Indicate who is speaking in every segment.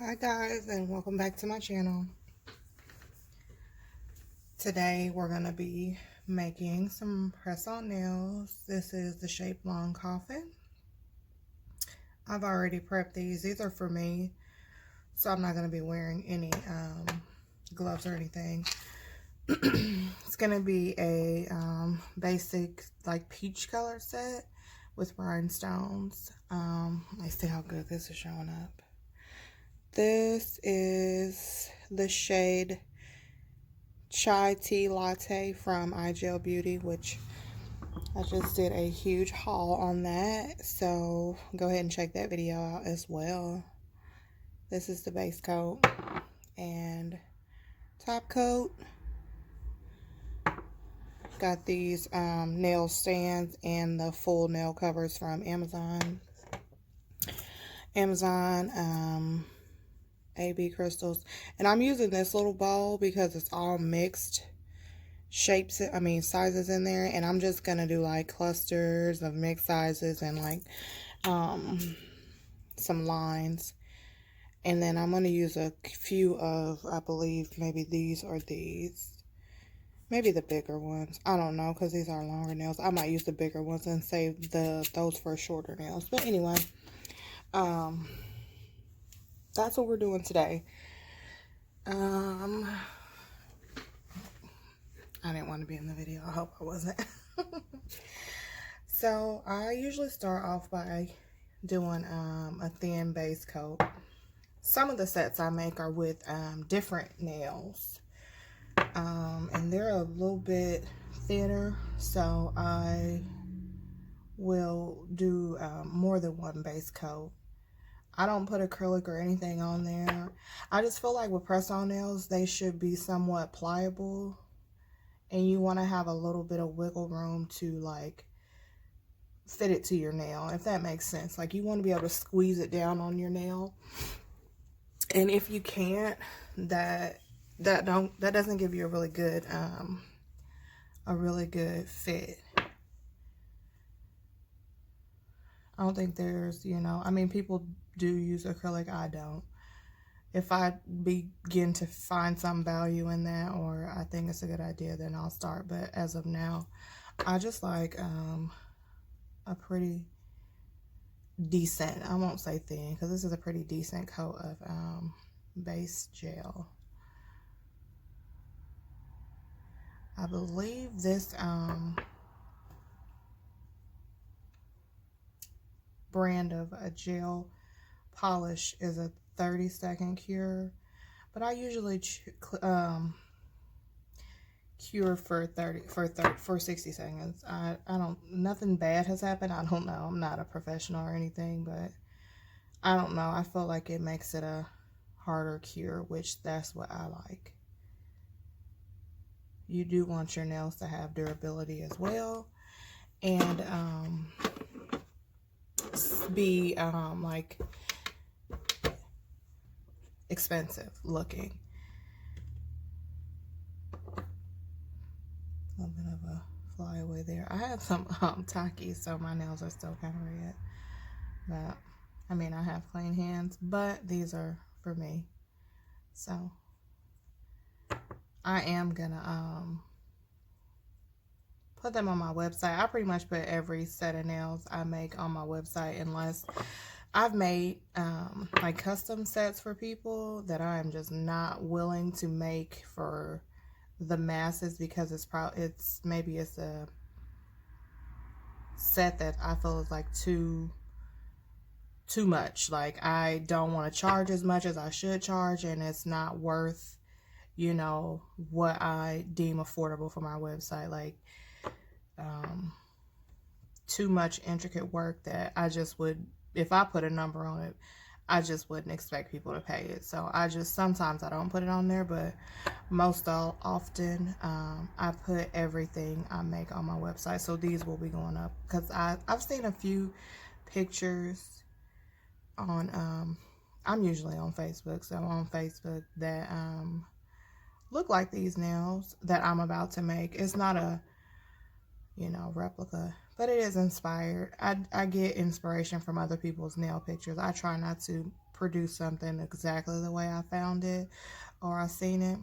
Speaker 1: Hi guys, and welcome back to my channel. Today we're going to be making some press-on nails. This is the Shape Long Coffin. I've already prepped these. These are for me, so I'm not going to be wearing any gloves or anything. It's going to be a basic like peach color set with rhinestones. Let's see how good this is showing up. This is the shade Chai Tea Latte from iGel Beauty, which I just did a huge haul on that, so go ahead and check that video out as well. This is the base coat and top coat. Got these nail stands and the full nail covers from Amazon. AB Crystals, and I'm using this little bowl because it's all mixed shapes, sizes in there, and I'm just gonna do like clusters of mixed sizes and like some lines, and then I'm gonna use a few of, I believe maybe these or these, maybe the bigger ones, I don't know, because these are longer nails. I might use the bigger ones and save those for shorter nails. But anyway, that's what we're doing today. I didn't want to be in the video. I hope I wasn't. So I usually start off by doing a thin base coat. Some of the sets I make are with different nails, and they're a little bit thinner, so I will do more than one base coat. I don't put acrylic or anything on there. I just feel like with press-on nails, they should be somewhat pliable, and you want to have a little bit of wiggle room to like fit it to your nail, if that makes sense. Like, you want to be able to squeeze it down on your nail, and if you can't, that doesn't give you a really good fit. I don't think there's, people do use acrylic. I don't. If I begin to find some value in that, or I think it's a good idea, then I'll start. But as of now, I just like a pretty decent, I won't say thin, because this is a pretty decent coat of base gel. I believe this brand of a gel polish is a 30-second cure, but I usually cure for 60 seconds. I don't, nothing bad has happened. I don't know. I'm not a professional or anything, but I don't know. I feel like it makes it a harder cure, which that's what I like. You do want your nails to have durability as well, and be like expensive looking. A little bit of a flyaway there. I have some Takis, so my nails are still kind of red, but I have clean hands, but these are for me, so I am gonna put them on my website. I pretty much put every set of nails I make on my website, unless I've made like custom sets for people that I am just not willing to make for the masses, because it's maybe a set that I feel is like too much. Like, I don't want to charge as much as I should charge, and it's not worth, what I deem affordable for my website. Like, too much intricate work that I just would, if I put a number on it, I just wouldn't expect people to pay it. So sometimes I don't put it on there, but most often I put everything I make on my website. So these will be going up, because I've seen a few pictures on, I'm usually on Facebook, so on Facebook, that look like these nails that I'm about to make. It's not a replica, but it is inspired. I get inspiration from other people's nail pictures. I try not to produce something exactly the way I found it or I seen it,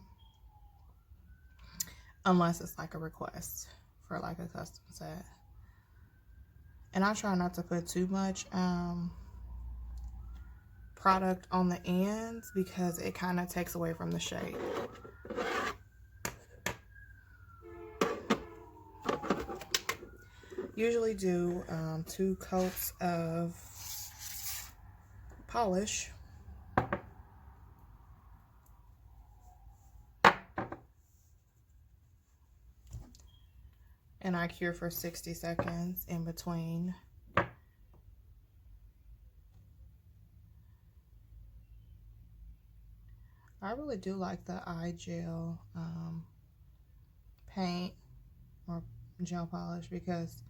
Speaker 1: unless it's like a request for like a custom set. And I try not to put too much product on the ends because it kind of takes away from the shape. Usually do 2 coats of polish. And I cure for 60 seconds in between. I really do like the eye gel paint or gel polish because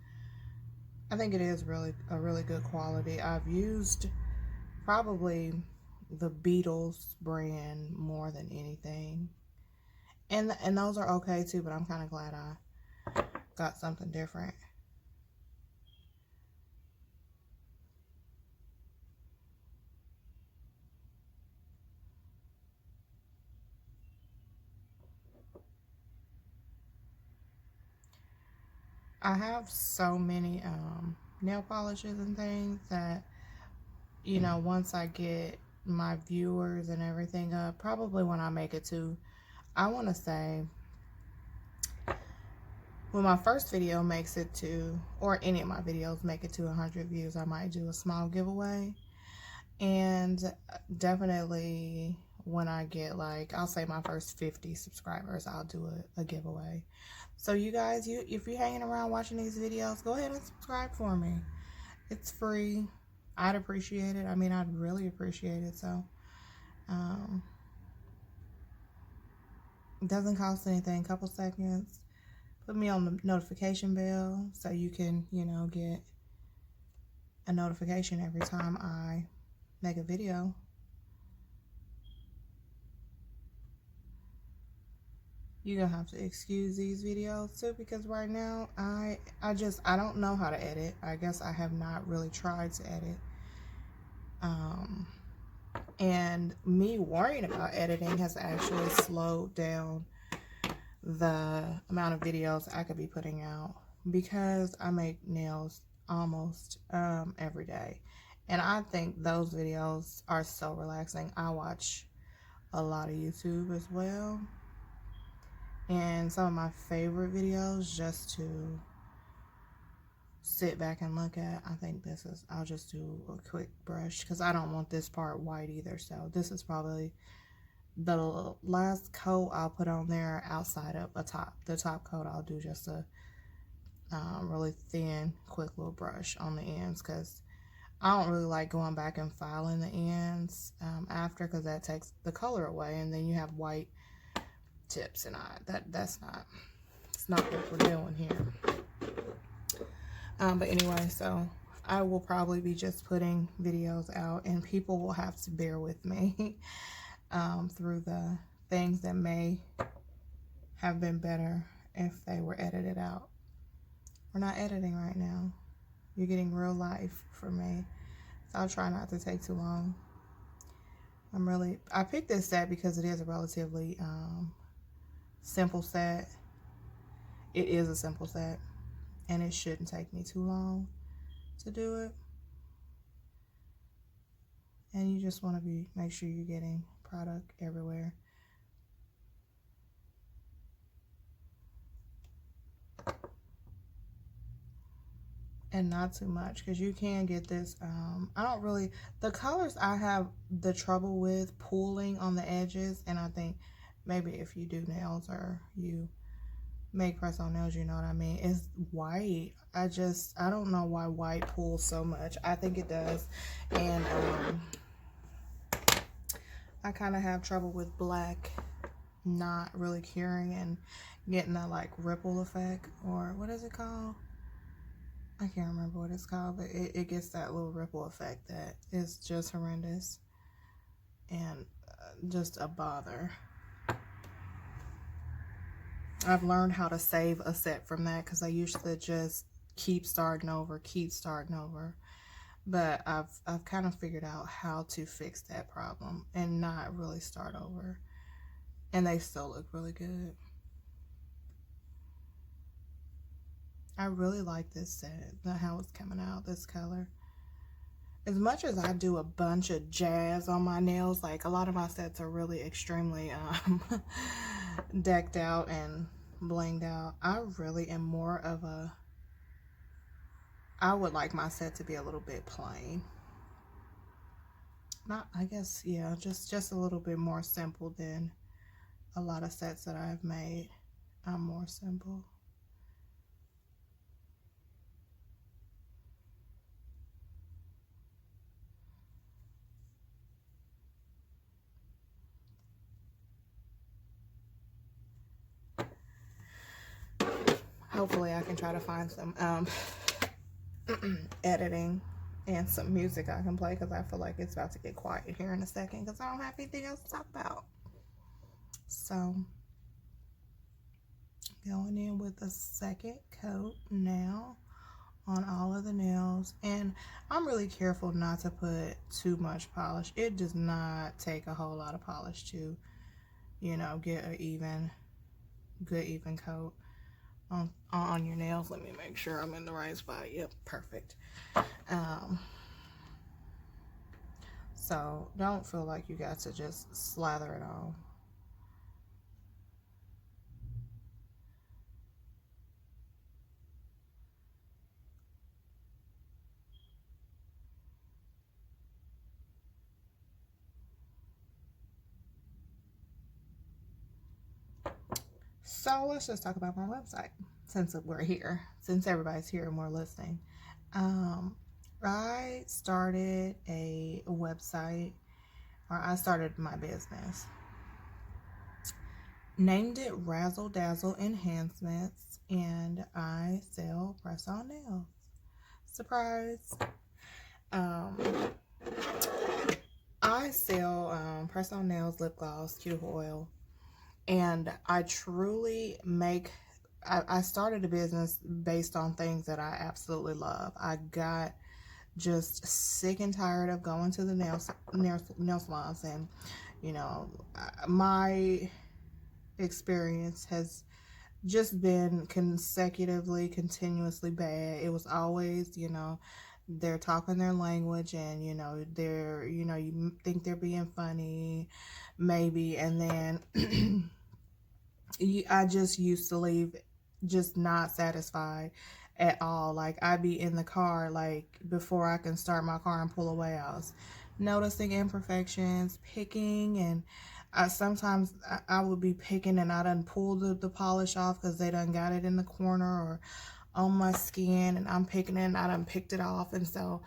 Speaker 1: I think it is a really good quality. I've used probably the Beetles brand more than anything. And those are okay too, but I'm kind of glad I got something different. I have so many nail polishes and things that, you know, once I get my viewers and everything up, probably when I make it to, I want to say, when my first video makes it to, or any of my videos make it to 100 views, I might do a small giveaway. And definitely when I get like, I'll say my first 50 subscribers, I'll do a giveaway. So you guys, if you're hanging around watching these videos, go ahead and subscribe for me. It's free. I'd appreciate it. I mean, I'd really appreciate it. So, it doesn't cost anything, a couple seconds. Put me on the notification bell so you can, you know, get a notification every time I make a video. You're gonna have to excuse these videos too, because right now I don't know how to edit. I guess I have not really tried to edit. And me worrying about editing has actually slowed down the amount of videos I could be putting out, because I make nails almost every day. And I think those videos are so relaxing. I watch a lot of YouTube as well. And some of my favorite videos just to sit back and look at, I think this is, I'll just do a quick brush because I don't want this part white either. So this is probably the last coat I'll put on there outside of the top coat. I'll do just a really thin, quick little brush on the ends because I don't really like going back and filing the ends after, because that takes the color away and then you have white tips, and it's not what we're doing here. But anyway, so I will probably be just putting videos out, and people will have to bear with me through the things that may have been better if they were edited out. We're not editing right now. You're getting real life from me. So I'll try not to take too long. I picked this set because it is a relatively simple set. It is a simple set, and it shouldn't take me too long to do it. And you just want to make sure you're getting product everywhere. And not too much, because you can get this. The colors I have the trouble with pulling on the edges, and I think maybe if you do nails or you make press-on nails, you know what I mean. It's white. I don't know why white pulls so much. I think it does. And I kind of have trouble with black not really curing and getting that like ripple effect, or what is it called? I can't remember what it's called, but it gets that little ripple effect that is just horrendous and just a bother. I've learned how to save a set from that, because I used to just keep starting over. but I've kind of figured out how to fix that problem and not really start over. And they still look really good. I really like this set, how it's coming out, this color. As much as I do a bunch of jazz on my nails, like a lot of my sets are really extremely decked out and blinged out, I really am more of a, I would like my set to be a little bit plain. Not, I guess, yeah, just a little bit more simple than a lot of sets that I've made. I'm more simple. Hopefully I can try to find some editing and some music I can play, because I feel like it's about to get quiet here in a second because I don't have anything else to talk about. So going in with a second coat now on all of the nails, and I'm really careful not to put too much polish. It does not take a whole lot of polish to, you know, get a good even coat on your nails. Let me make sure I'm in the right spot. Yep, perfect. So don't feel like you got to just slather it on. So let's just talk about my website since we're here, since everybody's here and we're listening. I started a website, or I started my business. Named it Razzle Dazzle Enhancements, and I sell press-on nails. Surprise! I sell press-on nails, lip gloss, cuticle oil, and I truly make. I started a business based on things that I absolutely love. I got just sick and tired of going to the nail salons, and you know, my experience has just been continuously bad. It was always, you know, they're talking their language, and you know, they're, you know, you think they're being funny maybe, and then I just used to leave just not satisfied at all. Like, I'd be in the car, like before I can start my car and pull away, I was noticing imperfections, picking, and sometimes I would be picking and I done pulled the polish off because they done got it in the corner or on my skin, and I'm picking it and I done picked it off. And so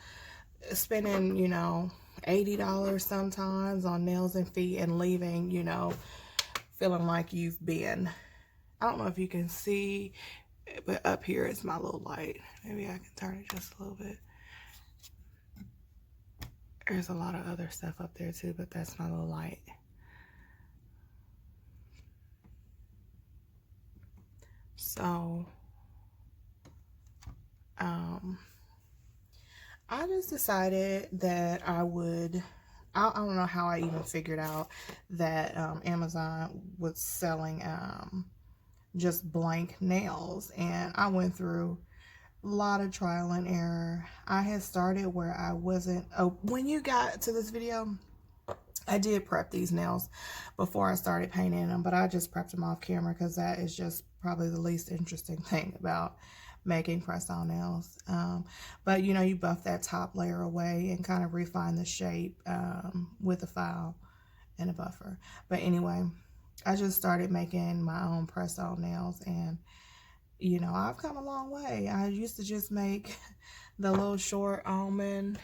Speaker 1: spending, you know, $80 sometimes on nails and feet, and leaving, you know, feeling like you've been, I don't know if you can see, but up here is my little light. Maybe I can turn it just a little bit. There's a lot of other stuff up there too, but that's my little light. So, I just decided that I don't know how I even figured out that Amazon was selling just blank nails, and I went through a lot of trial and error. I had started where I wasn't, when you got to this video, I did prep these nails before I started painting them, but I just prepped them off camera because that is just probably the least interesting thing about making press-on nails. But you know, you buff that top layer away and kind of refine the shape with a file and a buffer. But anyway, I just started making my own press-on nails, and you know, I've come a long way. I used to just make the little short almond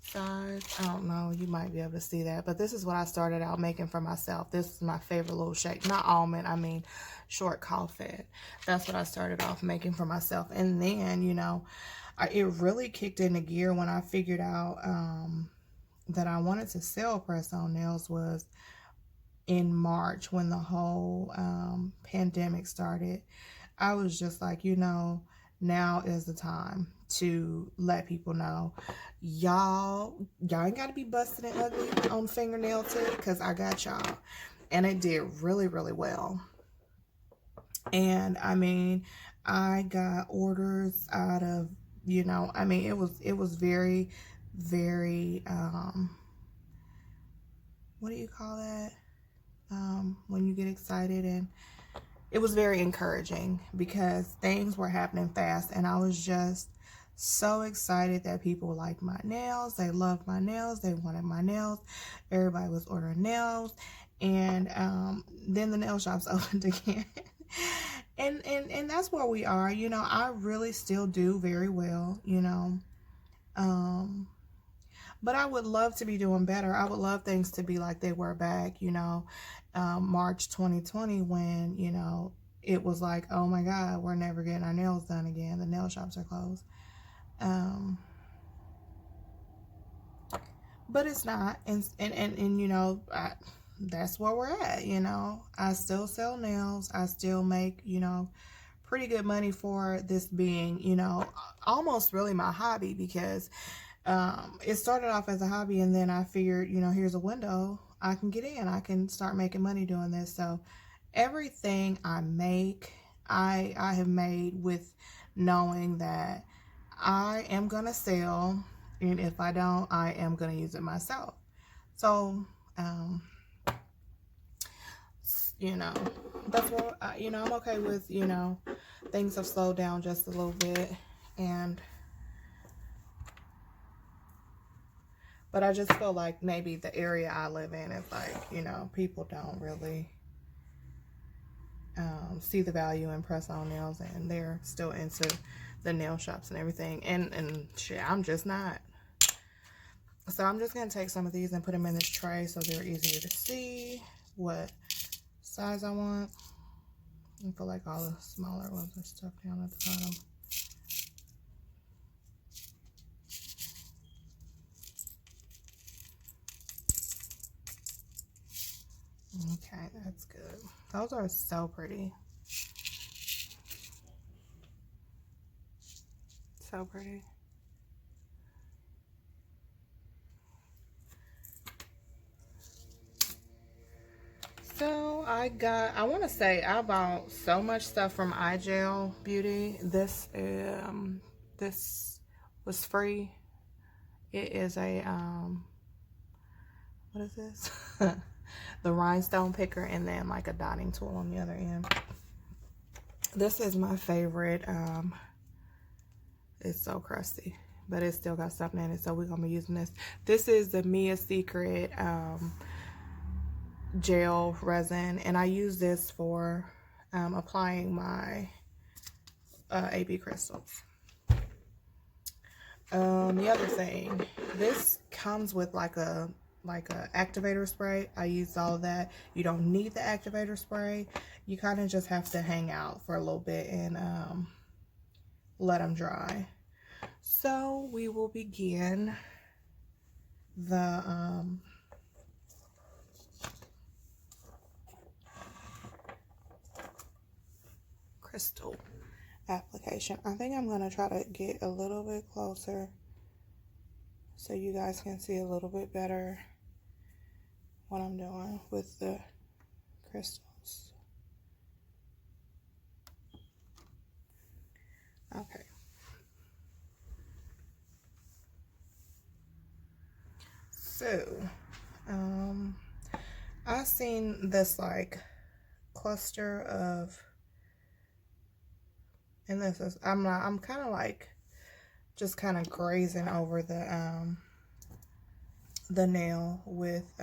Speaker 1: size. I don't know, you might be able to see that, but this is what I started out making for myself. This is my favorite little shape. Not almond, I mean short coffin. That's what I started off making for myself. And then, you know, it really kicked into gear when I figured out that I wanted to sell press-on nails was in March, when the whole pandemic started. I was just like, you know, now is the time. to let people know, y'all ain't got to be busted and ugly on fingernail tip, because I got y'all. And it did really, really well. And I mean, I got orders out of, you know, I mean, it was very, very, what do you call that? When you get excited, and it was very encouraging because things were happening fast, and I was just so excited that people liked my nails. They loved my nails. They wanted my nails. Everybody was ordering nails. And then the nail shops opened again. and that's where we are. You know, I really still do very well, you know. But I would love to be doing better. I would love things to be like they were back, you know, March 2020, when, you know, it was like, oh my God, we're never getting our nails done again. The nail shops are closed. But it's not. And you know, that's where we're at, you know. I still sell nails. I still make, you know, pretty good money for this being, you know, almost really my hobby, because it started off as a hobby, and then I figured, you know, here's a window I can get in. I can start making money doing this. So everything I make, I have made with knowing that I am gonna sell, and if I don't, I am gonna use it myself. So you know, that's what you know, I'm okay with, you know, things have slowed down just a little bit, and but I just feel like maybe the area I live in is like, you know, people don't really see the value in press-on nails, and they're still into the nail shops and everything. And shit, I'm just not. So I'm just going to take some of these and put them in this tray so they're easier to see what size I want. I feel like all the smaller ones are stuck down at the bottom. Okay, that's good. Those are so pretty. So pretty. So I want to say I bought so much stuff from iGel Beauty. This was free. It is a what is this? The rhinestone picker, and then like a dotting tool on the other end. This is my favorite. It's so crusty, but it still got something in it, so we're gonna be using this. This is the Mia Secret gel resin, and I use this for applying my AB crystals. The other thing, this comes with like a activator spray. I used all of that. You don't need the activator spray. You kind of just have to hang out for a little bit and let them dry. So we will begin the crystal application. I think I'm gonna try to get a little bit closer so you guys can see a little bit better what I'm doing with the crystals. Okay. So, I've seen this like cluster of, and this is, I'm kind of like just kind of grazing over the nail with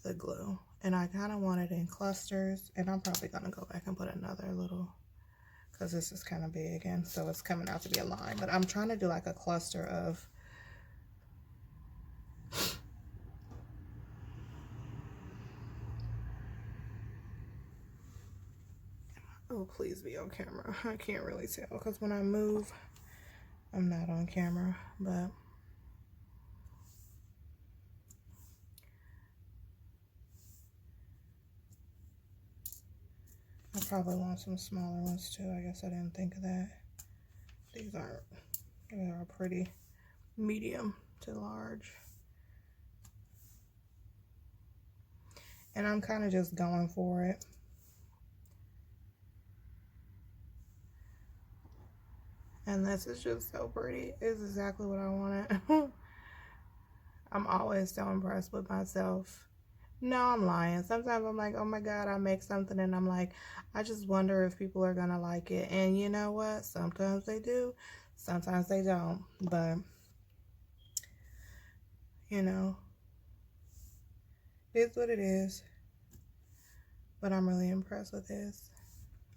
Speaker 1: the glue, and I kind of want it in clusters, and I'm probably gonna go back and put another little, because this is kind of big, and so it's coming out to be a line, but I'm trying to do like a cluster of oh, please be on camera. I can't really tell because when I move I'm not on camera, but I probably want some smaller ones too. I guess I didn't think of that. These are pretty medium to large. And I'm kind of just going for it. And this is just so pretty. It's exactly what I wanted. I'm always so impressed with myself. No, I'm lying. Sometimes I'm like, oh my God, I make something and I'm like, I just wonder if people are going to like it. And you know what? Sometimes they do. Sometimes they don't. But, you know, it is what it is. But I'm really impressed with this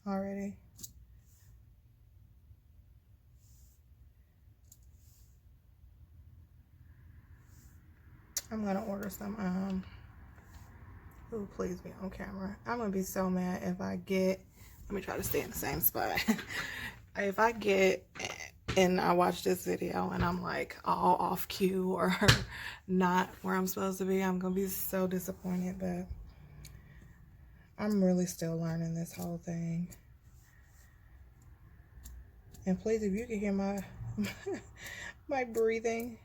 Speaker 1: already. I'm going to order some, ooh, please be on camera. I'm going to be so mad if I get, let me try to stay in the same spot. If I get and I watch this video and I'm like all off cue or not where I'm supposed to be, I'm going to be so disappointed, but I'm really still learning this whole thing. And please, if you can hear my my breathing.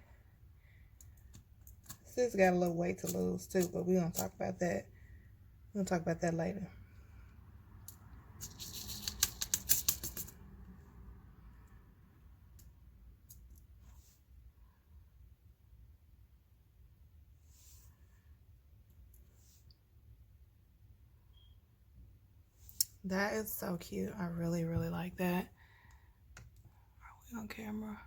Speaker 1: Sis got a little weight to lose too, but we're going to talk about that. We'll talk about that later. That is so cute. I really, really like that. Are we on camera?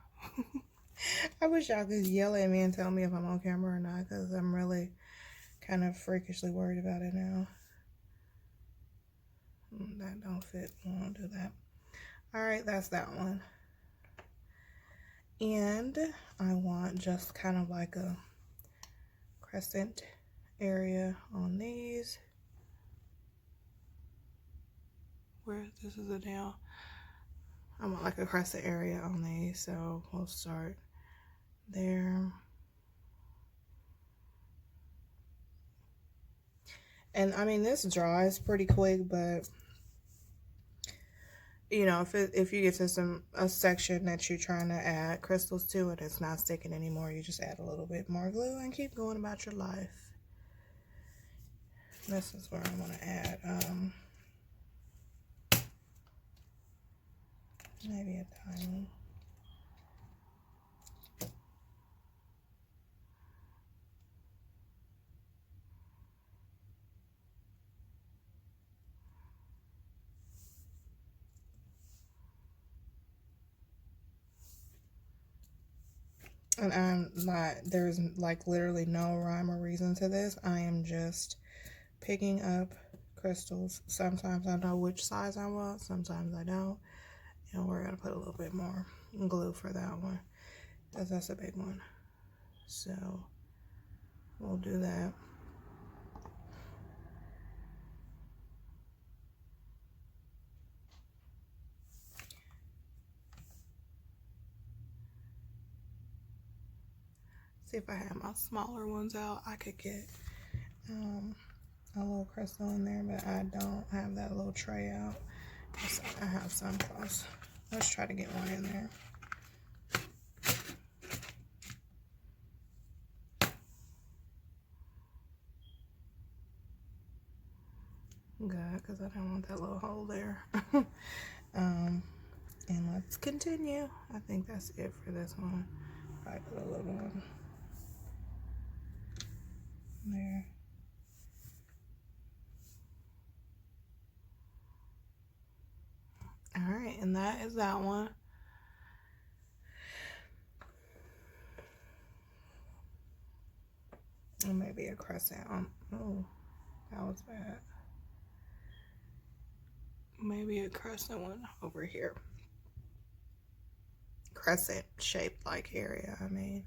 Speaker 1: I wish y'all could yell at me and tell me if I'm on camera or not, because I'm really kind of freakishly worried about it now. That don't fit. I won't do that. All right, that's that one. And I want just kind of like a crescent area on these. Where this is a down. I want like a crescent area on these, so we'll start there. And I mean, this dries pretty quick, but you know, if you get to a section that you're trying to add crystals to and it's not sticking anymore, you just add a little bit more glue and keep going about your life. This is where I'm going to add maybe a diamond. And there's like literally no rhyme or reason to this. I am just picking up crystals. Sometimes I know which size I want, sometimes I don't. And we're going to put a little bit more glue for that one, because that's a big one. So we'll do that. See, if I had my smaller ones out, I could get a little crystal in there, but I don't have that little tray out. I have some close. Let's try to get one in there. Good, because I don't want that little hole there. And let's continue. I think that's it for this one. Probably put a little one there. All right, and that is that one. And maybe a crescent. Oh, that was bad. Maybe a crescent one over here. Crescent shaped like area, I mean.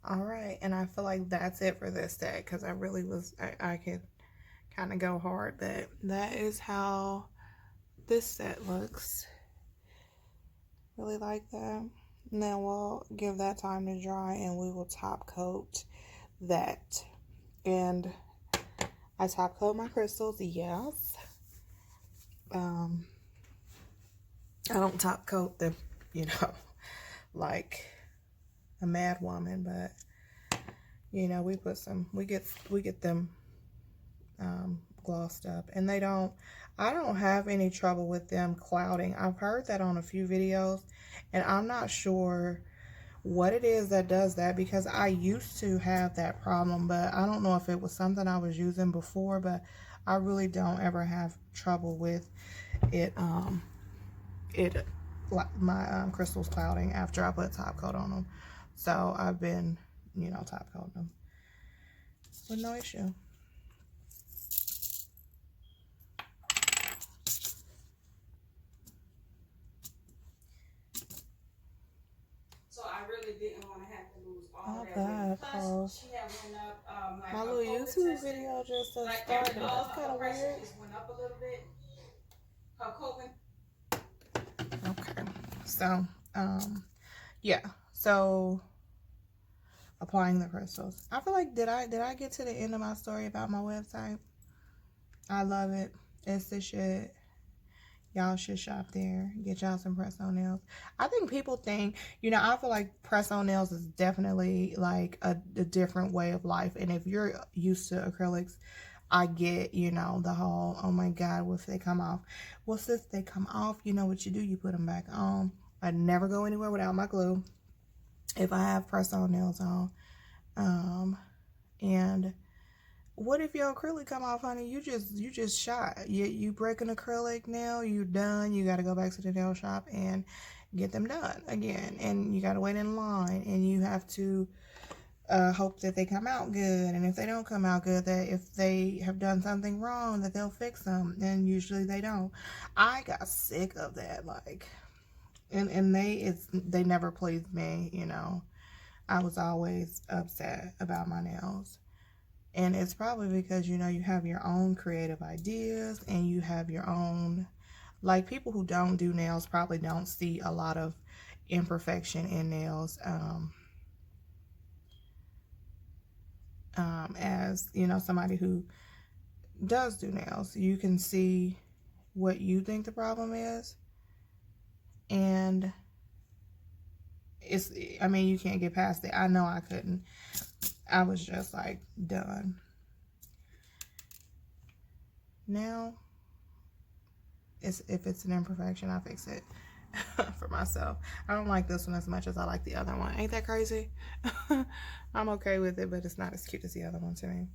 Speaker 1: All right, and I feel like that's it for this set because I really was, I could kind of go hard, but that is how this set looks. Really like that. And then we'll give that time to dry and we will top coat that. And I top coat my crystals, yes. I don't top coat them, you know, like a mad woman, but you know, we put some, we get them glossed up, and I don't have any trouble with them clouding. I've heard that on a few videos, and I'm not sure what it is that does that, because I used to have that problem, but I don't know if it was something I was using before, but I really don't ever have trouble with it my crystals clouding after I put top coat on them. So I've been, you know, top coating them with no issue.
Speaker 2: So I really didn't want to have to lose all
Speaker 1: Not
Speaker 2: that
Speaker 1: bad,
Speaker 2: weight. Plus, she had went up like
Speaker 1: my
Speaker 2: her
Speaker 1: little
Speaker 2: COVID
Speaker 1: YouTube
Speaker 2: testing,
Speaker 1: video just started.
Speaker 2: like
Speaker 1: That's
Speaker 2: her
Speaker 1: kind of
Speaker 2: pressure
Speaker 1: weird.
Speaker 2: just went up a little bit. Her COVID.
Speaker 1: Okay, so yeah, so applying the crystals. I feel like did I get to the end of my story about my website? I love it. It's the shit. Y'all should shop there. Get y'all some press-on nails. I think people think, you know, I feel like press-on nails is definitely like a different way of life. And if you're used to acrylics, I get, you know, the whole, oh my God, what if they come off? Well, since they come off, you know what you do? You put them back on. I never go anywhere without my glue if I have press-on nails on. And what if your acrylic come off, honey? You just shot. You break an acrylic nail, you're done. You got to go back to the nail shop and get them done again. And you got to wait in line, and you have to hope that they come out good. And if they don't come out good, that if they have done something wrong, that they'll fix them. And usually they don't. I got sick of that, like, and they never pleased me, you know. I was always upset about my nails. And it's probably because, you know, you have your own creative ideas and you have your own, like, people who don't do nails probably don't see a lot of imperfection in nails. As, you know, somebody who does do nails, you can see what you think the problem is. And I mean, you can't get past it. I know I couldn't. I was just like done. Now, if it's an imperfection, I fix it for myself. I don't like this one as much as I like the other one. Ain't that crazy? I'm okay with it, but it's not as cute as the other one to me.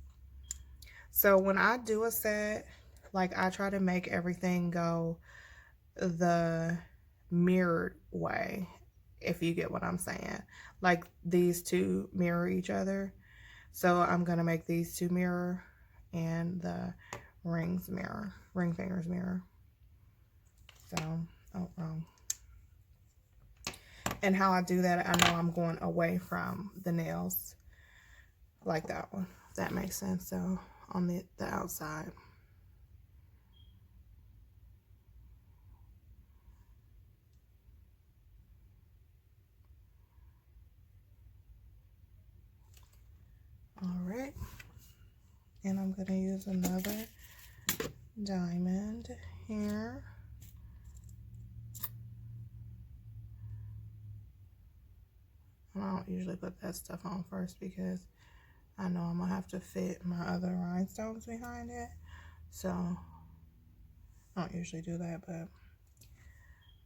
Speaker 1: So when I do a set, like, I try to make everything go the mirrored way, if you get what I'm saying. Like, these two mirror each other. So I'm going to make these two mirror and the ring fingers mirror. So, oh, wrong. And how I do that, I know I'm going away from the nails, like that one, if that makes sense. So on the outside. All right, and I'm going to use another diamond here. I don't usually put that stuff on first because I know I'm going to have to fit my other rhinestones behind it. So I don't usually do that, but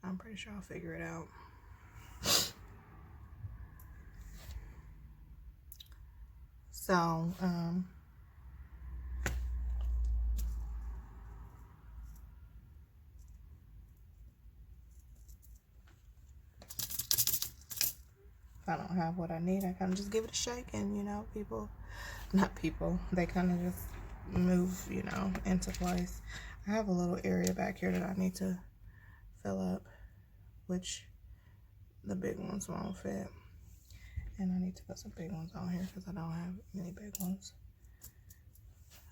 Speaker 1: I'm pretty sure I'll figure it out. So, if I don't have what I need, I kind of just give it a shake, and, you know, they kind of just move, you know, into place. I have a little area back here that I need to fill up, which the big ones won't fit. And I need to put some big ones on here because I don't have many big ones.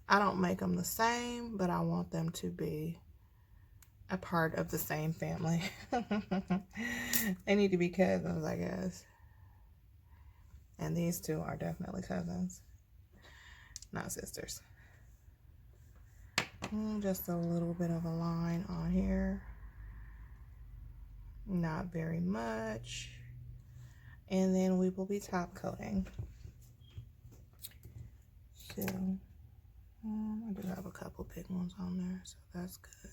Speaker 1: I don't make them the same, but I want them to be a part of the same family. They need to be cousins, I guess. And these two are definitely cousins, not sisters. Just a little bit of a line on here. Not very much. And then we will be top coating. So, I do have a couple big ones on there, so that's good.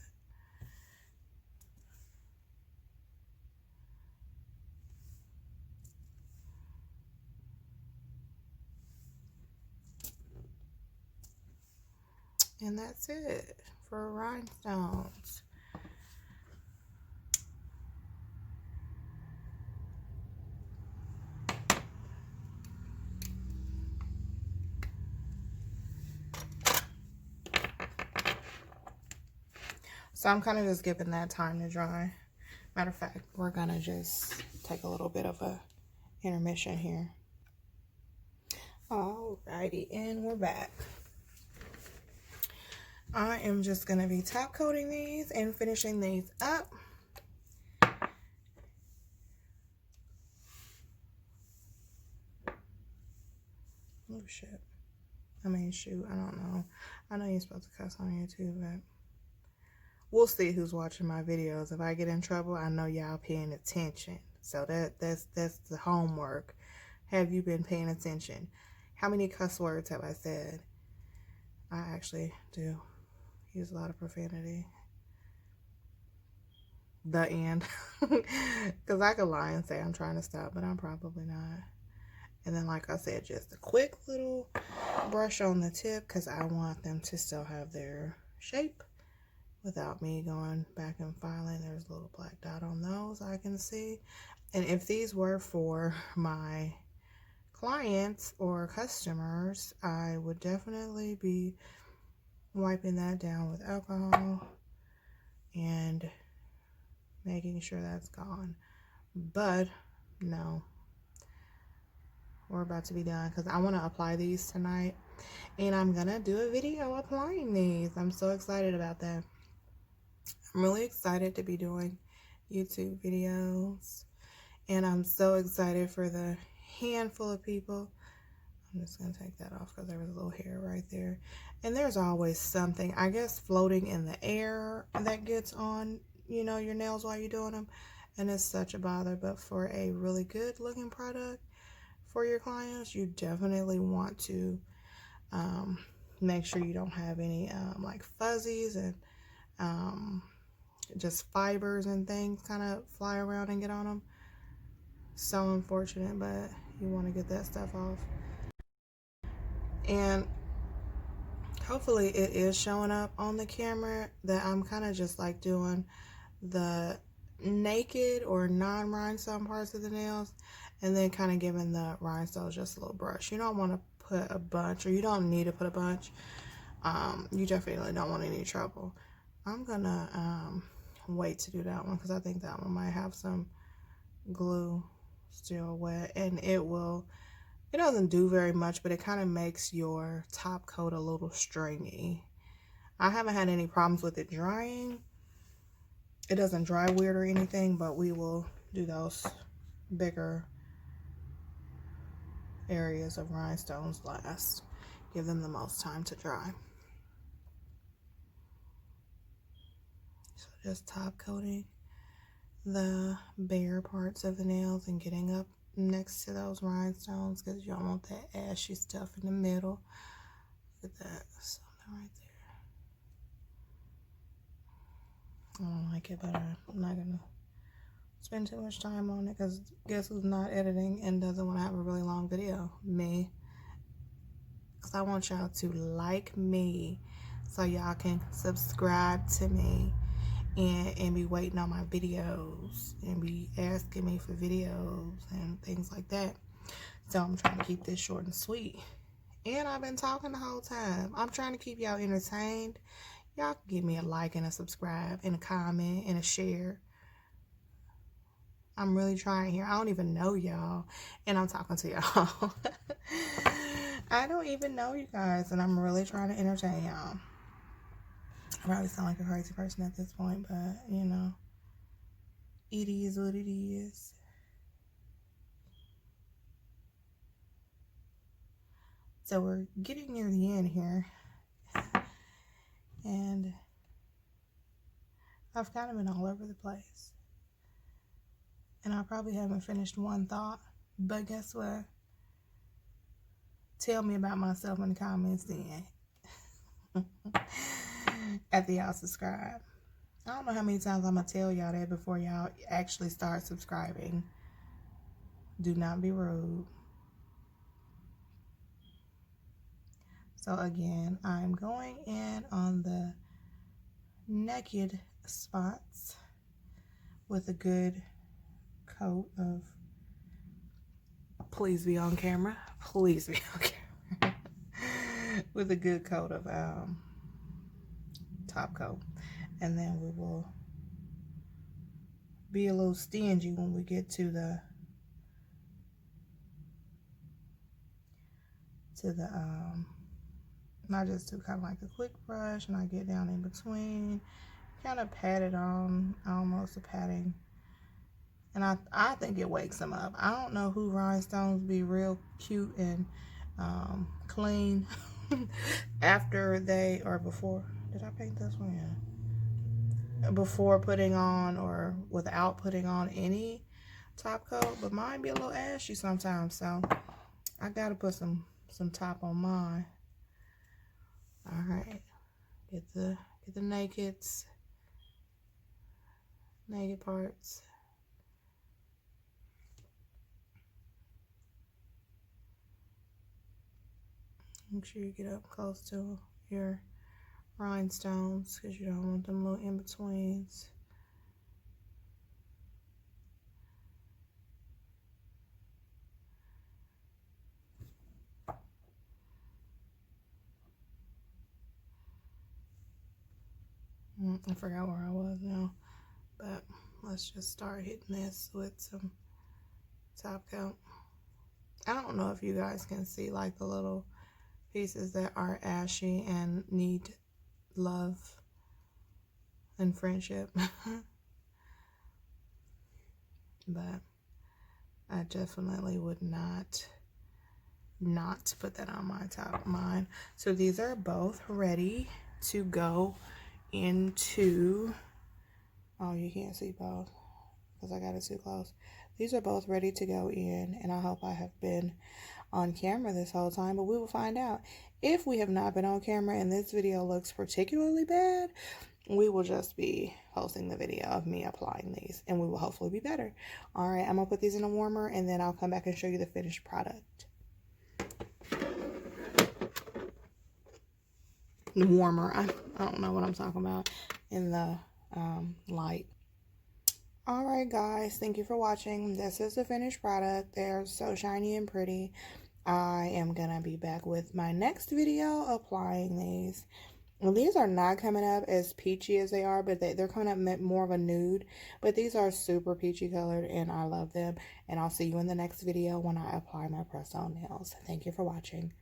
Speaker 1: And that's it for rhinestones. So I'm kind of just giving that time to dry. Matter of fact, we're gonna just take a little bit of a intermission here. Alrighty, and we're back. I am just gonna be top coating these and finishing these up. Oh shit. I mean, shoot, I don't know. I know you're supposed to cuss on here too, but we'll see who's watching my videos. If I get in trouble, I know y'all paying attention. So that's the homework. Have you been paying attention? How many cuss words have I said? I actually do use a lot of profanity. The end. Because I could lie and say I'm trying to stop, but I'm probably not. And then, like I said, just a quick little brush on the tip because I want them to still have their shape without me going back and filing. There's a little black dot on those I can see. And if these were for my clients or customers, I would definitely be wiping that down with alcohol and making sure that's gone. But no, we're about to be done because I want to apply these tonight, and I'm gonna do a video applying these. I'm so excited about that. I'm really excited to be doing YouTube videos, and I'm so excited for the handful of people. I'm just gonna take that off because there was a little hair right there, and there's always something, I guess, floating in the air that gets on, you know, your nails while you're doing them, and it's such a bother. But for a really good looking product for your clients, you definitely want to make sure you don't have any like fuzzies and just fibers and things kind of fly around and get on them. So unfortunate, but you want to get that stuff off. And hopefully it is showing up on the camera that I'm kind of just like doing the naked or non-rhinestone parts of the nails, and then kind of giving the rhinestones just a little brush. You don't want to put a bunch, or you don't need to put a bunch. You definitely don't want any trouble. I'm gonna wait to do that one because I think that one might have some glue still wet, and it doesn't do very much, but it kind of makes your top coat a little stringy. I haven't had any problems with it drying. It doesn't dry weird or anything, but we will do those bigger areas of rhinestones last. Give them the most time to dry. So just top coating the bare parts of the nails and getting up next to those rhinestones because you don't want that ashy stuff in the middle. Look at that, something right there. I don't like it, but I'm not gonna spend too much time on it because guess who's not editing and doesn't want to have a really long video? Me. Because I want y'all to like me so y'all can subscribe to me and be waiting on my videos and be asking me for videos and things like that. So I'm trying to keep this short and sweet. And I've been talking the whole time. I'm trying to keep y'all entertained. Y'all can give me a like and a subscribe and a comment and a share. I'm really trying here. I don't even know y'all, and I'm talking to y'all. I don't even know you guys, and I'm really trying to entertain y'all. I probably sound like a crazy person at this point, but you know, it is what it is. So we're getting near the end here, and I've kind of been all over the place, and I probably haven't finished one thought, but guess what? Tell me about myself in the comments then. After y'all subscribe. I don't know how many times I'm going to tell y'all that before y'all actually start subscribing. Do not be rude. So again, I'm going in on the naked spots with a good coat of, please be on camera, please be on camera, with a good coat of top coat. And then we will be a little stingy when we get to the I just do kind of like a quick brush, and I get down in between, kind of pat it on, almost a patting, and I think it wakes them up. I don't know who rhinestones be real cute and clean after they or before. Did I paint this one? Yeah. Before putting on or without putting on any top coat, but mine be a little ashy sometimes, so I gotta put some top on mine. All right, get the naked parts. Make sure you get up close to your rhinestones because you don't want them little in-betweens. I forgot where I was now, but let's just start hitting this with some top coat. I don't know if you guys can see like the little pieces that are ashy and need love and friendship. But I definitely would not put that on my top of mine. So these are both ready to go into, oh, you can't see both because I got it too close. These are both ready to go in, and I hope I have been on camera this whole time, but we will find out. If we have not been on camera and this video looks particularly bad, we will just be posting the video of me applying these, and we will hopefully be better. All right, I'm gonna put these in a warmer, and then I'll come back and show you the finished product. The warmer, I don't know what I'm talking about, in the light. All right, guys, thank you for watching. This is the finished product. They're so shiny and pretty. I am gonna be back with my next video applying these. Well, these are not coming up as peachy as they are, but they're coming up more of a nude. But these are super peachy colored, and I love them. And I'll see you in the next video when I apply my press-on nails. Thank you for watching.